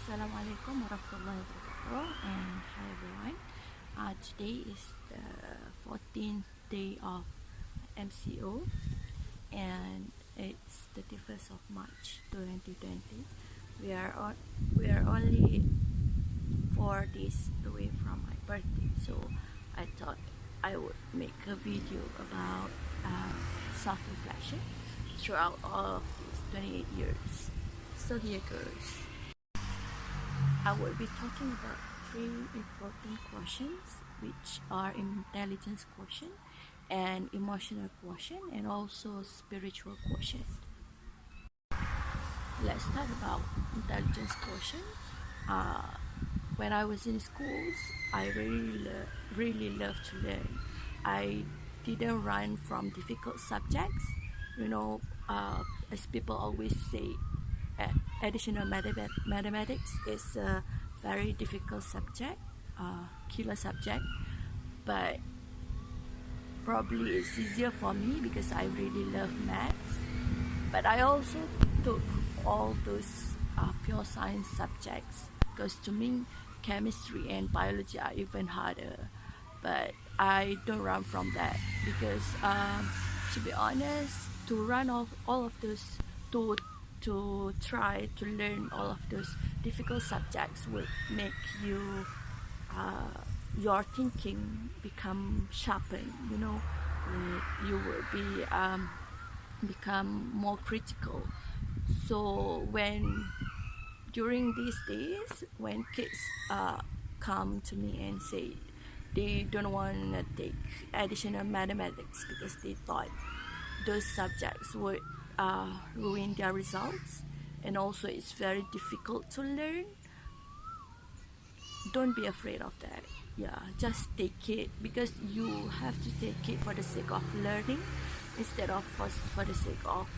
Assalamualaikum warahmatullahi wabarakatuh, and hi everyone. Today is the 14th day of MCO, and it's the 31st of March 2020. We are only 4 days away from my birthday, so I thought I would make a video about self-reflection throughout all of these 28 years. So here goes. I will be talking about 3 important quotients, which are intelligence quotient and emotional quotient, and also spiritual quotient. Let's talk about intelligence quotient. When I was in schools, I really loved to learn. I didn't run from difficult subjects. As people always say, additional mathematics is a very difficult subject, killer subject, but probably it's easier for me because I really love maths. But I also took all those pure science subjects because to me chemistry and biology are even harder, but I don't run from that because to be honest, to run off all of those, to try to learn all of those difficult subjects would make you your thinking become sharpened. Like you will be become more critical. So during these days, when kids come to me and say they don't want to take additional mathematics because they thought those subjects would ruin their results, and also it's very difficult to learn, don't be afraid of that. Just take it, because you have to take it for the sake of learning instead of for the sake of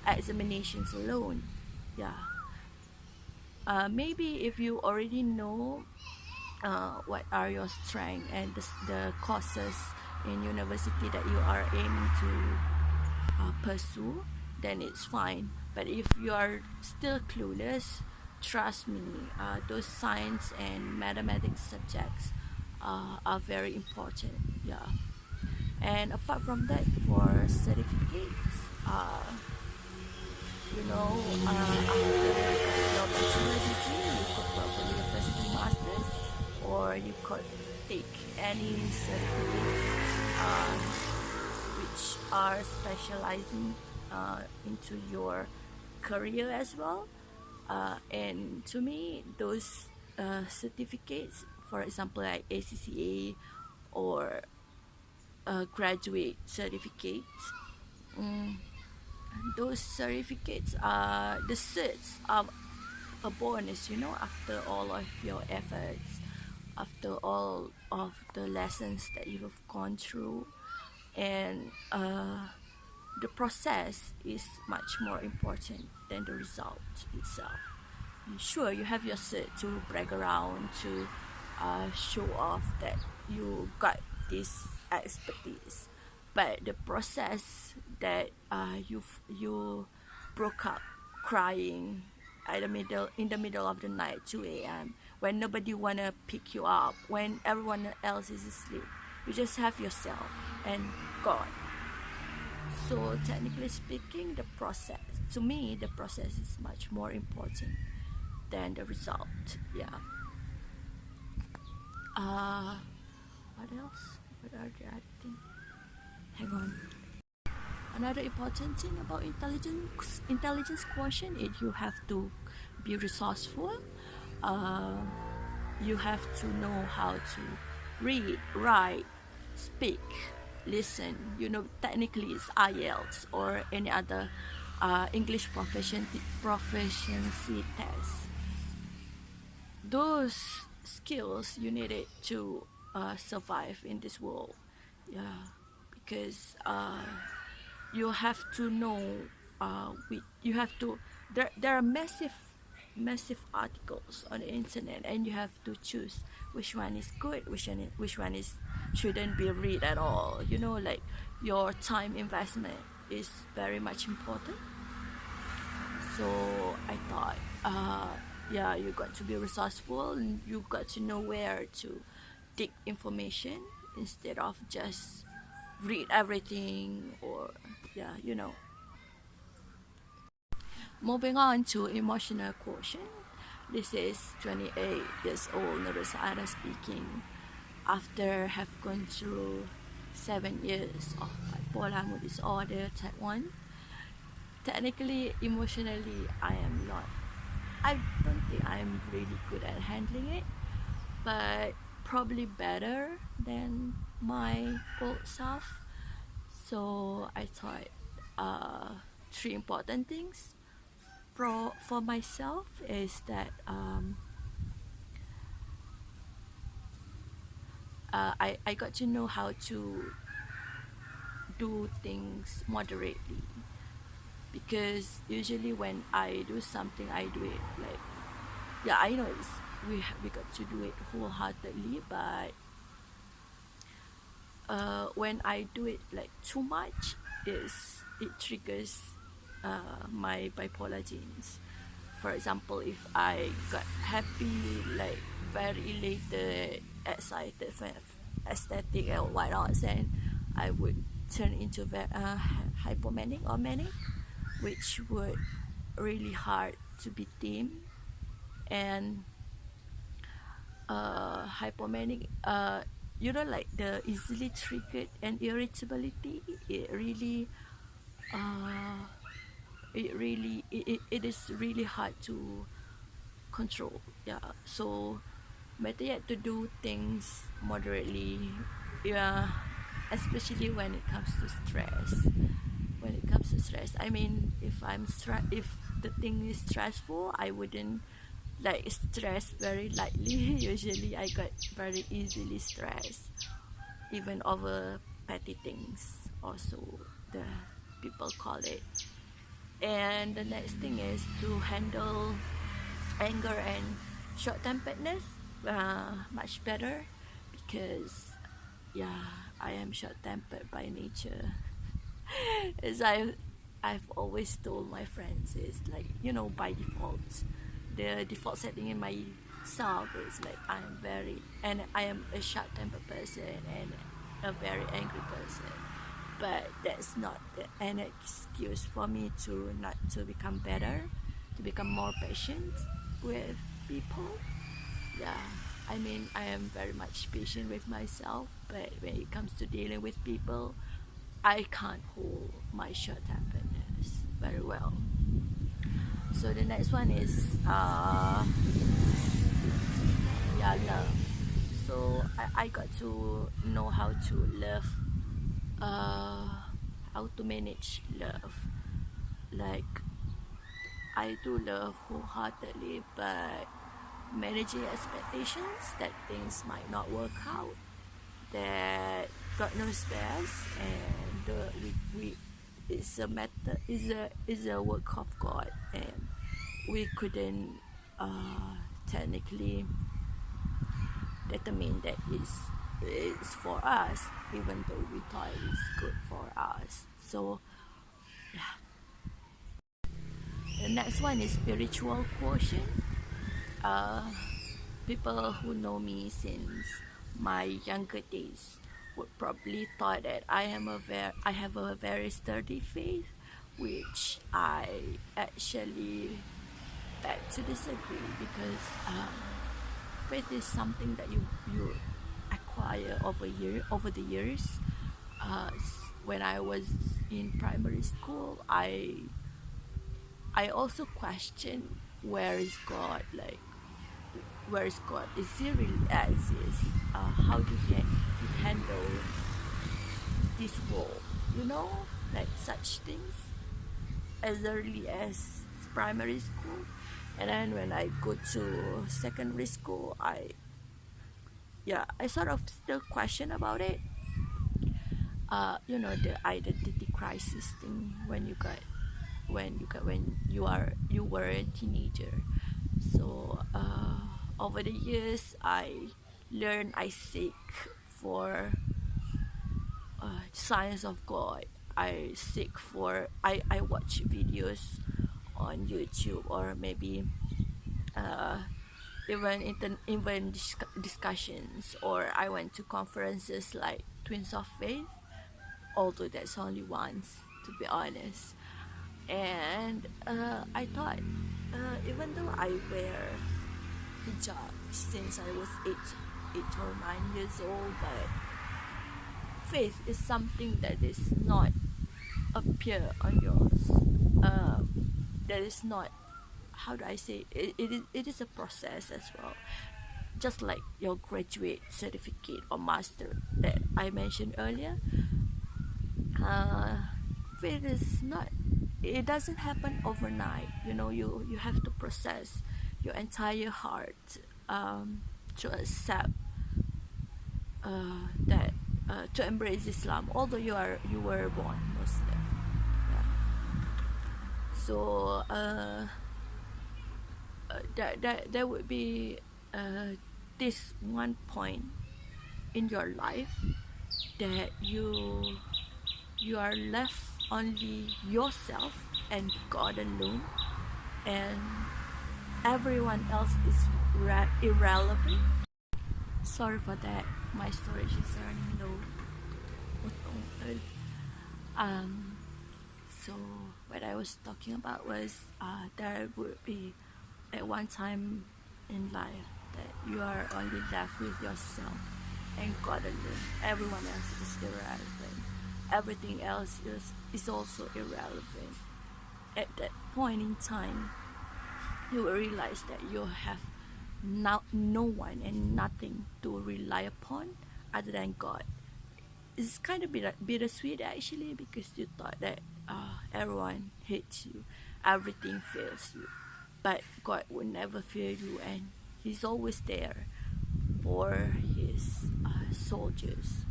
examinations alone. Maybe if you already know what are your strengths and the courses in university that you are aiming to pursue, then it's fine. But if you are still clueless, trust me, those science and mathematics subjects are very important. And apart from that, for certificates, after your bachelor degree, you could probably pursue masters, or you could take any certificates which are specializing into your career as well. And to me, those certificates, for example like ACCA or graduate certificates, those certificates are the certs are a bonus, after all of your efforts, after all of the lessons that you have gone through. And the process is much more important than the result itself. Sure, you have your cert to brag around, to show off that you got this expertise, but the process that you broke up crying in the middle of the night, 2 a.m., when nobody wanna pick you up, when everyone else is asleep, you just have yourself and God. So technically speaking, to me the process is much more important than the result. What else? What are the other things? Hang on. Another important thing about intelligence quotient is you have to be resourceful. You have to know how to read, write, speak, listen. Technically it's IELTS or any other English proficiency test. Those skills you needed to survive in this world. Because you have to know, there are massive articles on the internet, and you have to choose which one is good, which one shouldn't be read at all. Like your time investment is very much important. So I thought yeah, you got to be resourceful, and you got to know where to dig information instead of just read everything, or yeah, you know. Moving on to emotional quotient. This is 28 years old Nurul Saadah speaking. After have gone through 7 years of bipolar mood disorder type 1, technically, emotionally, I don't think I'm really good at handling it, but probably better than my old self. So I thought three important things for myself is that I got to know how to do things moderately, because usually when I do something, I do it like, yeah, I know we got to do it wholeheartedly, but when I do it like too much, it triggers my bipolar genes. For example, if I got happy, like very elated, excited, ecstatic or whatnot, then I would turn into hypomanic or manic, which would really hard to be tamed. And hypomanic, like the easily triggered and irritability, it really uh, it is really hard to control. Yeah, so better yet to do things moderately. Yeah, especially when it comes to stress. When it comes to stress, I mean, if the thing is stressful, I wouldn't like stress very lightly. Usually I got very easily stressed, even over petty things also, the people call it. And the next thing is to handle anger and short-temperedness much better, because yeah, I am short-tempered by nature. As I've always told my friends, is like, by default, the default setting in myself is like I am a short-tempered person and a very angry person. But that's not an excuse for me to not to become better, to become more patient with people. Yeah, I mean, I am very much patient with myself, but when it comes to dealing with people, I can't hold my short-temperedness very well. So the next one is yeah, love. So I got to know how to love, uh, how to manage love. Like, I do love wholeheartedly, but managing expectations that things might not work out, that God knows best, and we it's a matter is a work of God, and we couldn't technically determine that it's for us, even though we thought it's good for us. So yeah. The next one is spiritual quotient. Uh, People who know me since my younger days would probably thought that I have a very sturdy faith, which I actually beg to disagree, because faith is something that you acquire over the years. When I was in primary school, I also questioned, where is God? Like, where is God? Is He really exist? How do he handle this world? Like such things as early as primary school, and then when I go to secondary school, I sort of still question about it. The identity crisis thing when you were a teenager. So over the years, I seek for signs of God. I watch videos on YouTube, or maybe even discussions, or I went to conferences like Twins of Faith, although that's only once, to be honest. And I thought, even though I wear hijab since I was 8 or 9 years old, but faith is something that is not appear on yours. That is not, how do I say it is a process as well, just like your graduate certificate or master that I mentioned earlier. It is not, it doesn't happen overnight. You have to process your entire heart, to accept, that to embrace Islam, although you were born Muslim. Yeah. So that would be this one point in your life that you are left only yourself and God alone, and everyone else is irrelevant. Sorry for that, my storage is running low. So what I was talking about was, there would be at one time in life that you are only left with yourself and God alone. Everyone else is irrelevant. Everything else is also irrelevant. At that point in time, you will realize that you have no one and nothing to rely upon other than God. It's kind of bittersweet actually, because you thought that everyone hates you, everything fails you, but God will never fail you, and He's always there for His soldiers.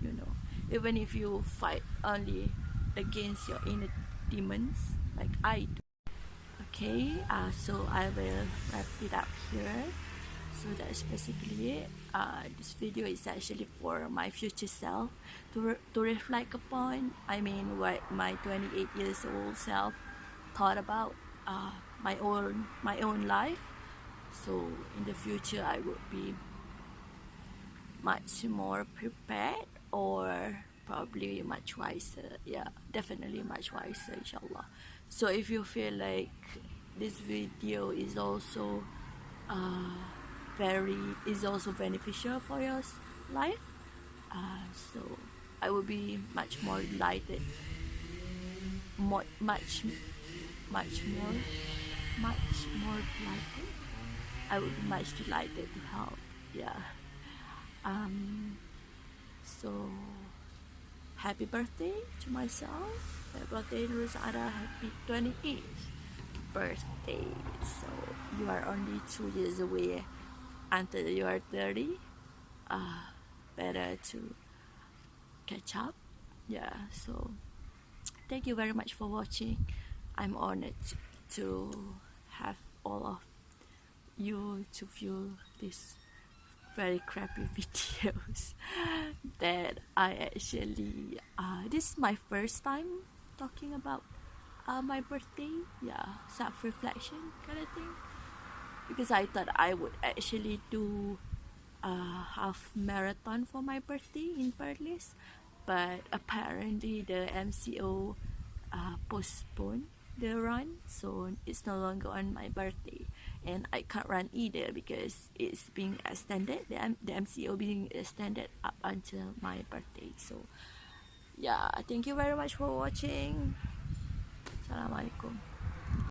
Even if you fight only against your inner demons, like I do. Okay, so I will wrap it up here. So that's basically it. This video is actually for my future self to reflect upon. I mean, what my 28 years old self thought about my own life. So in the future, I would be much more prepared, or probably much wiser. Yeah, definitely much wiser, inshallah. So if you feel like this video is also beneficial for your life, so I will be much more delighted, much more delighted. I would be much delighted to help. Yeah. So happy birthday to myself. Happy birthday, Nurul Saadah. Happy 28th birthday. So you are only 2 years away until you are 30. Better to catch up. Yeah. So thank you very much for watching. I'm honored to have all of you to view this very crappy videos that I actually this is my first time talking about my birthday. Yeah, self-reflection kind of thing, because I thought I would actually do a half marathon for my birthday in Perlis, but apparently the MCO postponed the run, so it's no longer on my birthday, and I can't run either because it's being extended, the MCO being extended up until my birthday. So yeah, thank you very much for watching. Assalamualaikum.